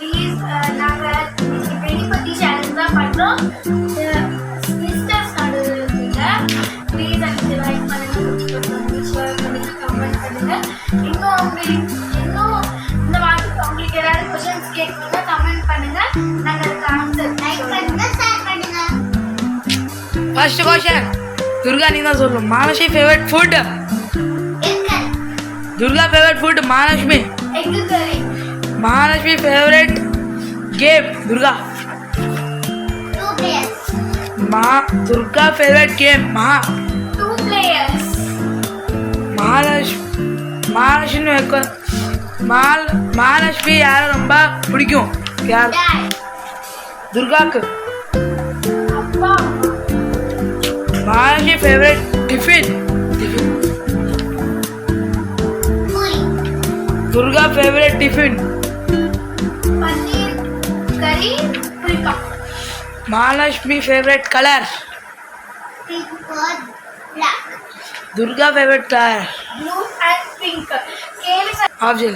Please நாங்கள் வெளிப்பத்தி channel தான் பண்ணுறோம். சிஸ்டர்ஸ் நடுவில் இருக்குங்க. ப்ளீஸ் எனக்கு லைக் பண்ணுங்கள், ஷேர் பண்ணுங்கள், கமெண்ட் பண்ணுங்கள். இன்னும் இந்த மாதிரி உங்களுக்கு ஏதாவது கொஷின்ஸ் கேட்கணும்னா கமெண்ட் பண்ணுங்கள். நாங்கள் அதுக்கு ஆன்சர் லைக் பண்ணுங்கள், ஷேர் பண்ணுங்கள். ஃபர்ஸ்ட் क्वेश्चन दुर्गा நீ தான் சொல்லணும். Manasi favourite food? Durga favourite food Mahalakshmi. Egg curry. Mahalakshmi favourite game Durga. 2 players. Durga favourite game 2 players. Mahalakshmi यार ரொம்ப பிடிக்கும்? யார்? दुर्गाக்கு. அப்பா. Mahalakshmi favourite tiffin. Durga favourite tiffin paneer करी फुल्का. महालक्ष्मी फेवरेट कलर पिंक और black. Durga favourite colour blue and pink. Option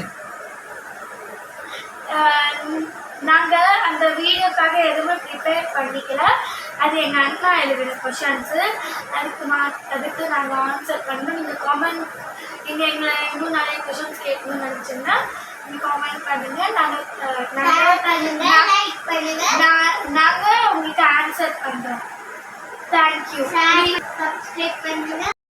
நாங்கள் அந்த வீடியோக்காக எதுவுமே ப்ரிப்பேர் பண்ணிக்கல. அது எங்கள் அண்ணா எழுதின கொஷன்ஸு. அதுக்கு நாங்கள் ஆன்சர் பண்ணோம். நீங்கள் காமெண்ட் எங்களை இன்னும் நிறைய கொஷின்ஸ் கேட்கணும்னு நினச்சிங்கன்னா நீங்கள் காமெண்ட் பண்ணுங்கள். நாங்கள் உங்களுக்கு ஆன்சர் பண்ணுறோம். தேங்க்யூ. சப்ஸ்கிரைப் பண்ணுங்கள்.